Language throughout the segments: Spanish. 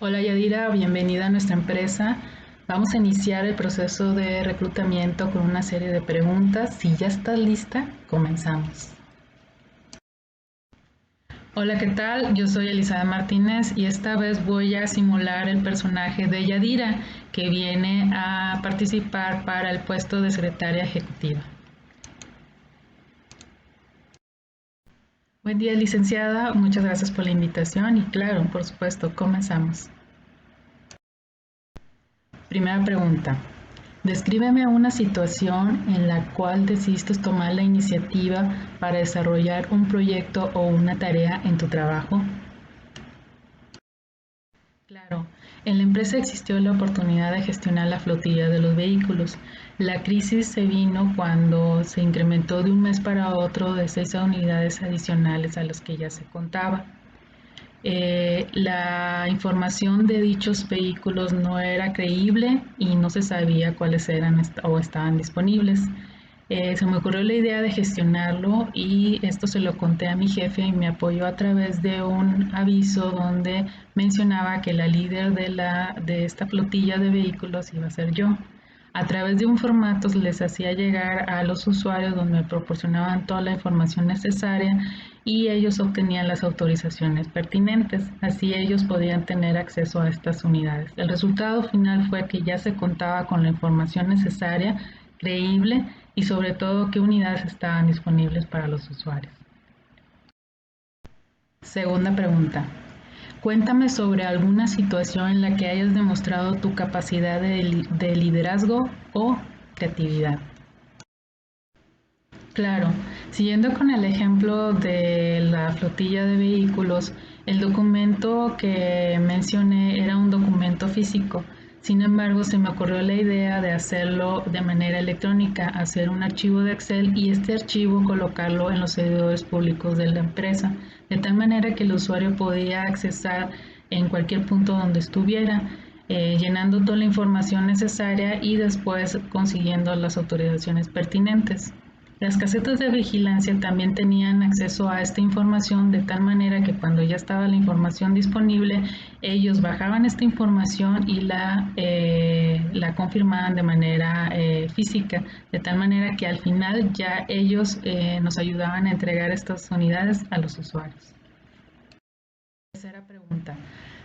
Hola Yadira, bienvenida a nuestra empresa. Vamos a iniciar el proceso de reclutamiento con una serie de preguntas. Si ya estás lista, comenzamos. Hola, ¿qué tal? Yo soy Elizabeth Martínez y esta vez voy a simular el personaje de Yadira, que viene a participar para el puesto de secretaria ejecutiva. Buen día, licenciada. Muchas gracias por la invitación y claro, por supuesto, comenzamos. Primera pregunta. Descríbeme una situación en la cual decidiste tomar la iniciativa para desarrollar un proyecto o una tarea en tu trabajo. Claro, en la empresa existió la oportunidad de gestionar la flotilla de los vehículos. La crisis se vino cuando se incrementó de un mes para otro de 6 unidades adicionales a las que ya se contaba. La información de dichos vehículos no era creíble y no se sabía cuáles eran o estaban disponibles. Se me ocurrió la idea de gestionarlo y esto se lo conté a mi jefe y me apoyó a través de un aviso donde mencionaba que la líder de esta flotilla de vehículos iba a ser yo. A través de un formato les hacía llegar a los usuarios donde me proporcionaban toda la información necesaria y ellos obtenían las autorizaciones pertinentes. Así ellos podían tener acceso a estas unidades. El resultado final fue que ya se contaba con la información necesaria, creíble y sobre todo qué unidades estaban disponibles para los usuarios. Segunda pregunta. Cuéntame sobre alguna situación en la que hayas demostrado tu capacidad de liderazgo o creatividad. Claro, siguiendo con el ejemplo de la flotilla de vehículos, el documento que mencioné era un documento físico. Sin embargo, se me ocurrió la idea de hacerlo de manera electrónica, hacer un archivo de Excel y este archivo colocarlo en los servidores públicos de la empresa, de tal manera que el usuario podía accesar en cualquier punto donde estuviera, llenando toda la información necesaria y después consiguiendo las autorizaciones pertinentes. Las casetas de vigilancia también tenían acceso a esta información de tal manera que cuando ya estaba la información disponible, ellos bajaban esta información y la confirmaban de manera física, de tal manera que al final ya ellos nos ayudaban a entregar estas unidades a los usuarios. Tercera pregunta.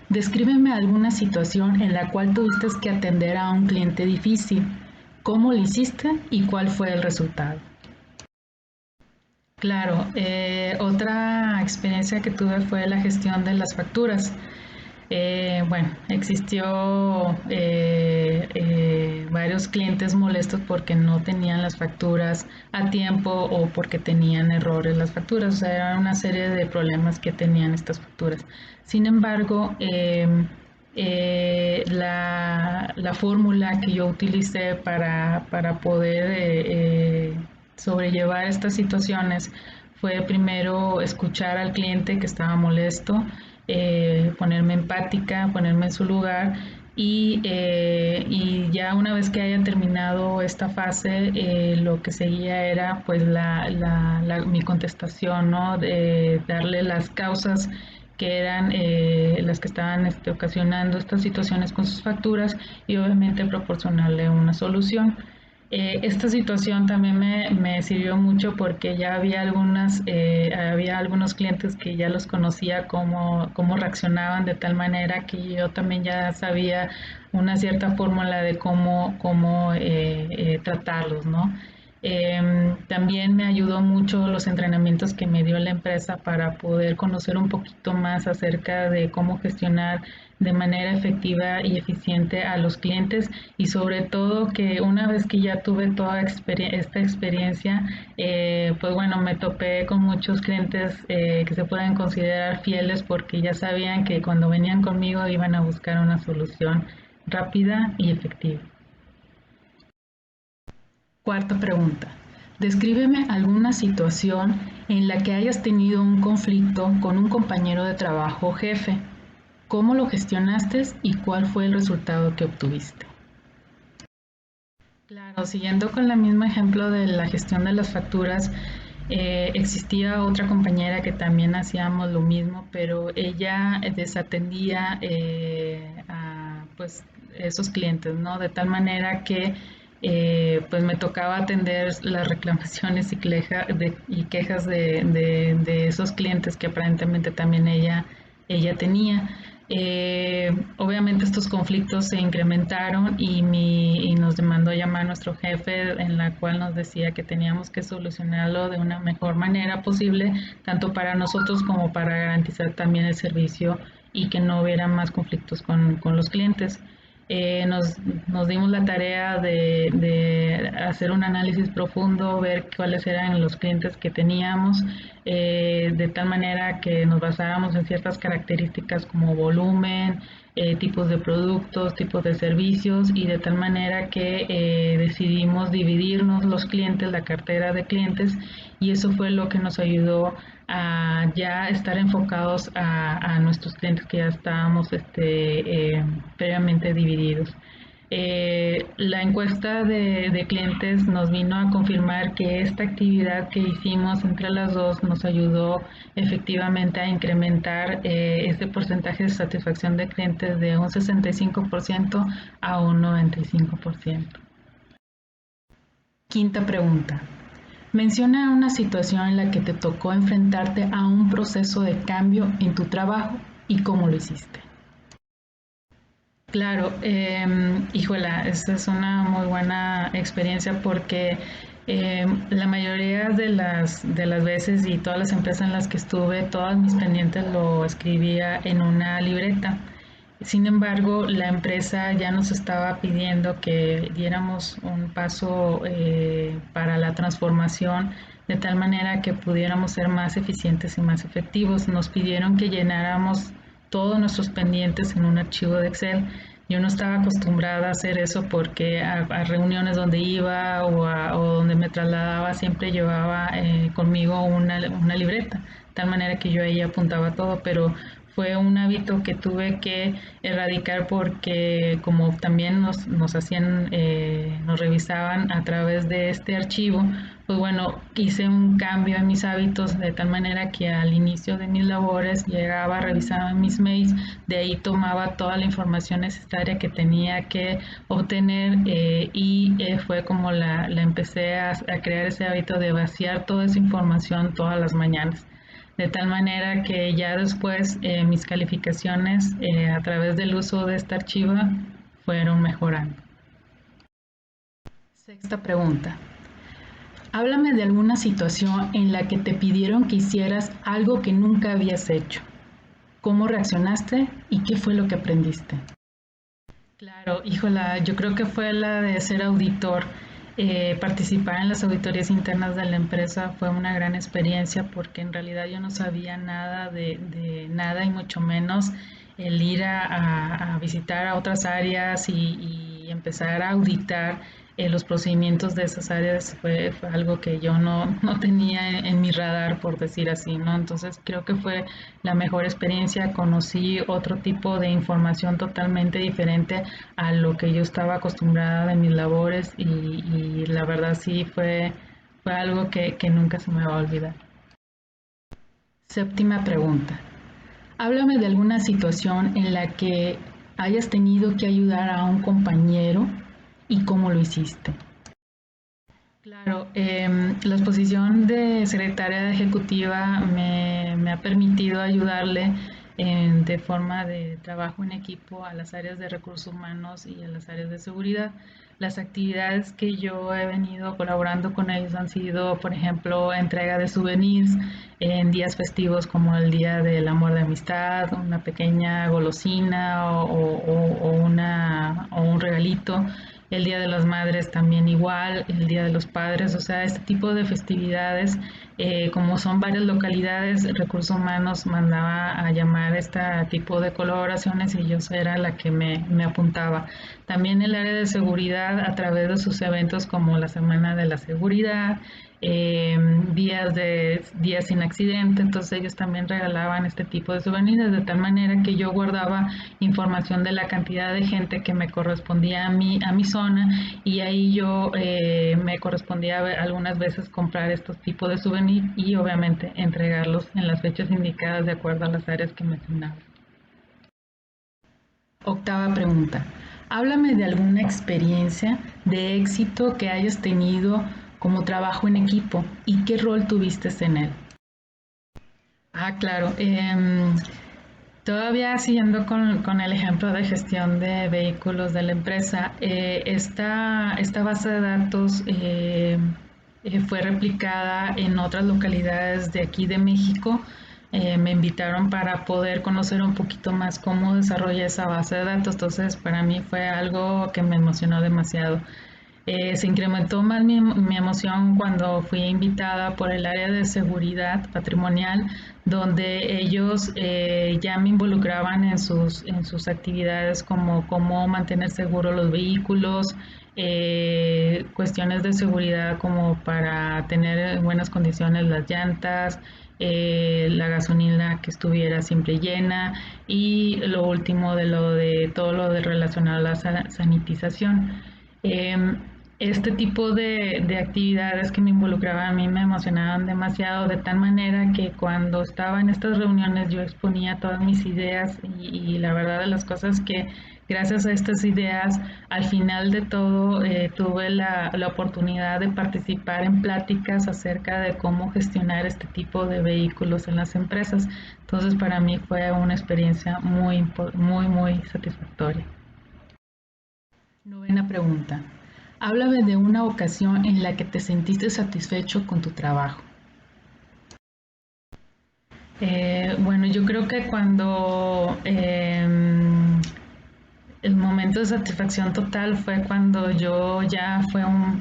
Descríbeme alguna situación en la cual tuviste que atender a un cliente difícil. ¿Cómo lo hiciste y cuál fue el resultado? Claro, otra experiencia que tuve fue la gestión de las facturas. Bueno, existió varios clientes molestos porque no tenían las facturas a tiempo o porque tenían errores las facturas. O sea, era una serie de problemas que tenían estas facturas. Sin embargo, la fórmula que yo utilicé para poder sobrellevar estas situaciones fue primero escuchar al cliente que estaba molesto, ponerme empática, ponerme en su lugar y ya una vez que haya terminado esta fase, lo que seguía era pues mi contestación, ¿no? De darle las causas que eran las que estaban ocasionando estas situaciones con sus facturas y obviamente proporcionarle una solución. Esta situación también me sirvió mucho porque ya había algunos clientes que ya los conocía cómo reaccionaban de tal manera que yo también ya sabía una cierta fórmula de cómo tratarlos, ¿no? También me ayudó mucho los entrenamientos que me dio la empresa para poder conocer un poquito más acerca de cómo gestionar de manera efectiva y eficiente a los clientes y sobre todo que una vez que ya tuve toda esta experiencia, pues bueno, me topé con muchos clientes que se pueden considerar fieles porque ya sabían que cuando venían conmigo iban a buscar una solución rápida y efectiva. Cuarta pregunta. Descríbeme alguna situación en la que hayas tenido un conflicto con un compañero de trabajo o jefe. ¿Cómo lo gestionaste y cuál fue el resultado que obtuviste? Claro, siguiendo con el mismo ejemplo de la gestión de las facturas, Existía otra compañera que también hacíamos lo mismo, pero ella desatendía a pues esos clientes, ¿no? De tal manera que pues me tocaba atender las reclamaciones y quejas de esos clientes que aparentemente también ella tenía. Obviamente estos conflictos se incrementaron y nos demandó llamar a nuestro jefe, en la cual nos decía que teníamos que solucionarlo de una mejor manera posible, tanto para nosotros como para garantizar también el servicio y que no hubiera más conflictos con los clientes. Nos dimos la tarea de hacer un análisis profundo, ver cuáles eran los clientes que teníamos, de tal manera que nos basáramos en ciertas características como volumen, tipos de productos, tipos de servicios, y de tal manera que decidimos dividirnos los clientes, la cartera de clientes, y eso fue lo que nos ayudó a ya estar enfocados a nuestros clientes que ya estábamos previamente divididos. La encuesta de clientes nos vino a confirmar que esta actividad que hicimos entre las dos nos ayudó efectivamente a incrementar este porcentaje de satisfacción de clientes de un 65% a un 95%. Quinta pregunta. Menciona una situación en la que te tocó enfrentarte a un proceso de cambio en tu trabajo y cómo lo hiciste. Claro, híjola, esta es una muy buena experiencia porque la mayoría de las veces y todas las empresas en las que estuve, todas mis pendientes lo escribía en una libreta. Sin embargo, la empresa ya nos estaba pidiendo que diéramos un paso para la transformación de tal manera que pudiéramos ser más eficientes y más efectivos. Nos pidieron que llenáramos todos nuestros pendientes en un archivo de Excel. Yo no estaba acostumbrada a hacer eso porque a reuniones donde iba o donde me trasladaba siempre llevaba conmigo una libreta, de tal manera que yo ahí apuntaba todo, pero fue un hábito que tuve que erradicar porque como también nos hacían, nos revisaban a través de este archivo, pues bueno, hice un cambio en mis hábitos de tal manera que al inicio de mis labores llegaba, revisaba mis mails, de ahí tomaba toda la información necesaria que tenía que obtener y fue como la empecé a crear ese hábito de vaciar toda esa información todas las mañanas. De tal manera que ya después mis calificaciones a través del uso de esta archivo fueron mejorando. Sexta pregunta. Háblame de alguna situación en la que te pidieron que hicieras algo que nunca habías hecho. ¿Cómo reaccionaste y qué fue lo que aprendiste? Claro, híjola, yo creo que fue la de ser auditor. Participar en las auditorías internas de la empresa fue una gran experiencia porque en realidad yo no sabía nada de nada y mucho menos el ir a visitar a otras áreas y empezar a auditar los procedimientos de esas áreas fue algo que yo no tenía en mi radar, por decir así, ¿no? Entonces creo que fue la mejor experiencia, conocí otro tipo de información totalmente diferente a lo que yo estaba acostumbrada de mis labores y la verdad sí fue algo que nunca se me va a olvidar. Séptima pregunta. Háblame de alguna situación en la que hayas tenido que ayudar a un compañero y cómo lo hiciste. Claro, la exposición de secretaria ejecutiva me ha permitido ayudarle de forma de trabajo en equipo a las áreas de recursos humanos y a las áreas de seguridad. Las actividades que yo he venido colaborando con ellos han sido, por ejemplo, entrega de souvenirs en días festivos como el Día del Amor de Amistad, una pequeña golosina o un regalito. El Día de las Madres también igual, el Día de los Padres, o sea, este tipo de festividades, como son varias localidades, Recursos Humanos mandaba a llamar este tipo de colaboraciones y yo era la que me apuntaba. También el área de seguridad a través de sus eventos como la Semana de la Seguridad, días sin accidente, entonces ellos también regalaban este tipo de souvenirs de tal manera que yo guardaba información de la cantidad de gente que me correspondía a mi zona y ahí yo me correspondía algunas veces comprar estos tipos de souvenirs información y obviamente entregarlos en las fechas indicadas de acuerdo a las áreas que mencionaba. Octava pregunta. Háblame de alguna experiencia de éxito que hayas tenido como trabajo en equipo y qué rol tuviste en él. Claro. Todavía siguiendo con el ejemplo de gestión de vehículos de la empresa, esta base de datos fue replicada en otras localidades de aquí de México. Me invitaron para poder conocer un poquito más cómo desarrolla esa base de datos, entonces para mí fue algo que me emocionó demasiado. Se incrementó más mi emoción cuando fui invitada por el área de seguridad patrimonial, donde ellos ya me involucraban en sus actividades como cómo mantener seguros los vehículos, cuestiones de seguridad como para tener en buenas condiciones las llantas, la gasolina que estuviera siempre llena y lo último de todo lo de relacionado a la sanitización. Este tipo de actividades que me involucraban a mí me emocionaban demasiado, de tal manera que cuando estaba en estas reuniones yo exponía todas mis ideas y la verdad de las cosas que gracias a estas ideas al final de todo tuve la oportunidad de participar en pláticas acerca de cómo gestionar este tipo de vehículos en las empresas. Entonces para mí fue una experiencia muy satisfactoria. Novena pregunta. Háblame de una ocasión en la que te sentiste satisfecho con tu trabajo. Bueno, yo creo que cuando el momento de satisfacción total fue cuando yo ya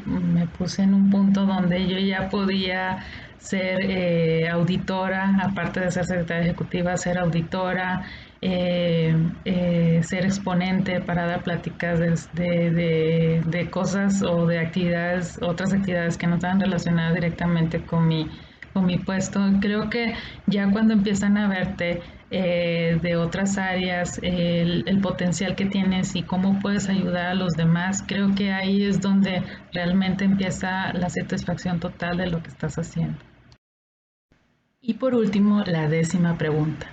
me puse en un punto donde yo ya podía ser auditora, aparte de ser secretaria ejecutiva, ser auditora, ser exponente para dar pláticas de cosas o de actividades, otras actividades que no estaban relacionadas directamente con mi puesto. Creo que ya cuando empiezan a verte de otras áreas, el potencial que tienes y cómo puedes ayudar a los demás, creo que ahí es donde realmente empieza la satisfacción total de lo que estás haciendo. Y por último, la 10ª pregunta.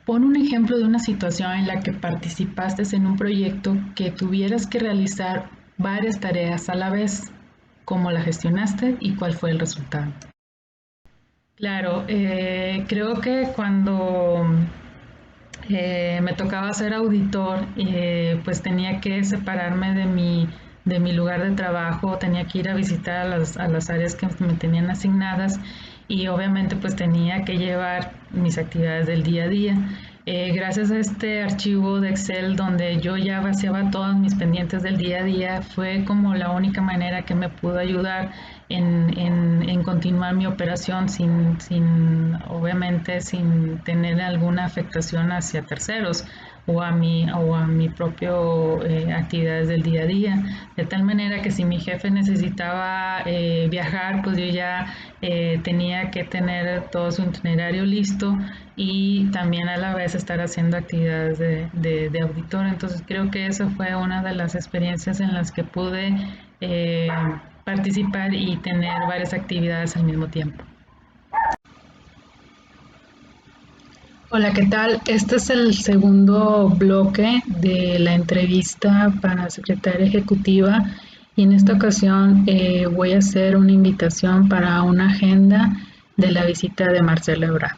Pon un ejemplo de una situación en la que participaste en un proyecto que tuvieras que realizar varias tareas a la vez. ¿Cómo la gestionaste y cuál fue el resultado? Claro, creo que cuando me tocaba ser auditor, pues tenía que separarme de mi lugar de trabajo, tenía que ir a visitar a las áreas que me tenían asignadas y obviamente pues tenía que llevar mis actividades del día a día. Gracias a este archivo de Excel donde yo ya vaciaba todos mis pendientes del día a día, fue como la única manera que me pudo ayudar en continuar mi operación obviamente sin tener alguna afectación hacia terceros o a mi propio actividades del día a día, de tal manera que si mi jefe necesitaba viajar, pues yo ya tenía que tener todo su itinerario listo y también a la vez estar haciendo actividades de auditor. Entonces creo que esa fue una de las experiencias en las que pude participar y tener varias actividades al mismo tiempo. Hola, ¿qué tal? Este es el segundo bloque de la entrevista para secretaria ejecutiva y en esta ocasión voy a hacer una invitación para una agenda de la visita de Marcelo Ebrard.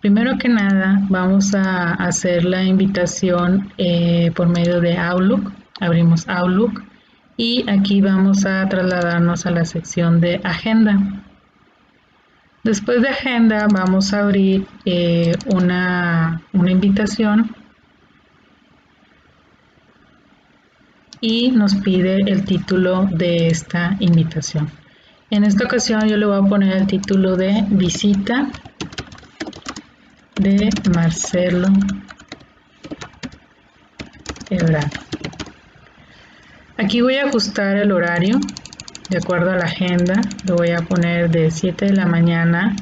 Primero que nada, vamos a hacer la invitación por medio de Outlook. Abrimos Outlook y aquí vamos a trasladarnos a la sección de agenda. Después de agenda vamos a abrir una invitación y nos pide el título de esta invitación. En esta ocasión yo le voy a poner el título de visita de Marcelo Ebrard. Aquí voy a ajustar el horario de acuerdo a la agenda. Lo voy a poner de 7 de la mañana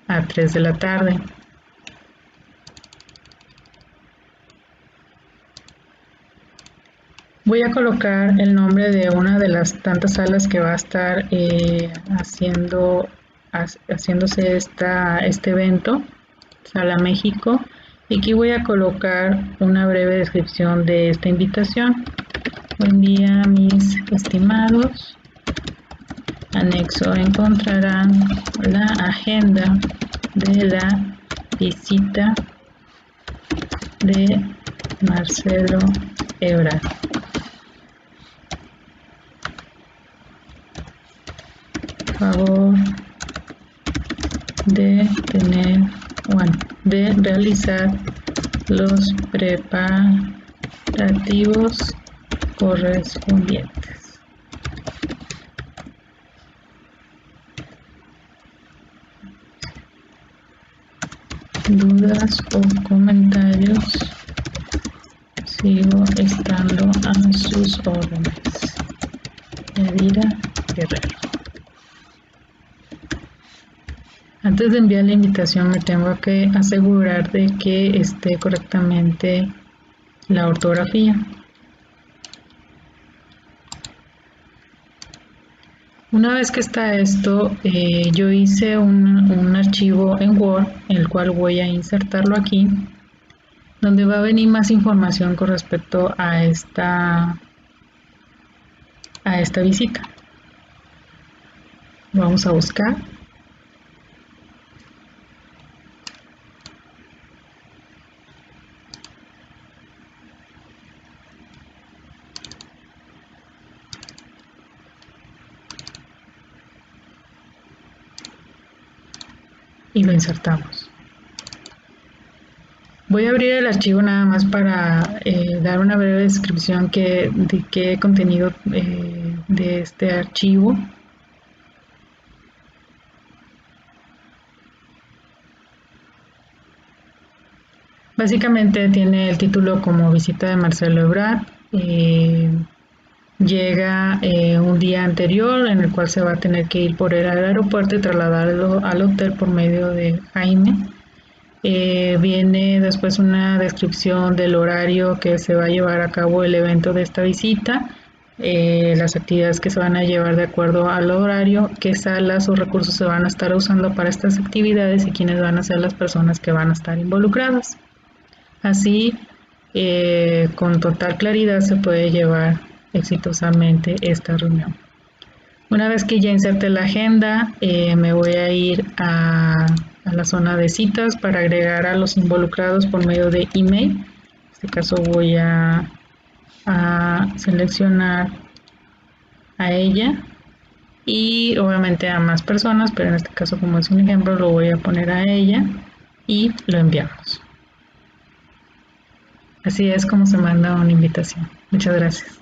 a 3 de la tarde. Voy a colocar el nombre de una de las tantas salas que va a estar haciendo haciéndose este evento, Sala México, y aquí voy a colocar una breve descripción de esta invitación. Buen día, mis estimados. Anexo encontrarán la agenda de la visita de Marcelo Ebrard. Favor de realizar los preparativos correspondientes. Dudas o comentarios, sigo estando a sus órdenes. Yadira Guerrero. Antes de enviar la invitación me tengo que asegurar de que esté correctamente la ortografía. Una vez que está esto, yo hice un archivo en Word, el cual voy a insertarlo aquí, donde va a venir más información con respecto a esta visita. Vamos a buscar. Y lo insertamos. Voy a abrir el archivo nada más para dar una breve descripción de qué contenido de este archivo. Básicamente tiene el título como visita de Marcelo Ebrard. Llega un día anterior en el cual se va a tener que ir por el aeropuerto y trasladarlo al hotel por medio de Jaime. Viene después una descripción del horario que se va a llevar a cabo el evento de esta visita, las actividades que se van a llevar de acuerdo al horario, qué salas o recursos se van a estar usando para estas actividades y quiénes van a ser las personas que van a estar involucradas. Así, con total claridad se puede llevar exitosamente esta reunión. Una vez que ya inserte la agenda, me voy a ir a la zona de citas para agregar a los involucrados por medio de email. En este caso voy a seleccionar a ella y obviamente a más personas, pero en este caso, como es un ejemplo, lo voy a poner a ella y lo enviamos. Así es como se manda una invitación. Muchas gracias.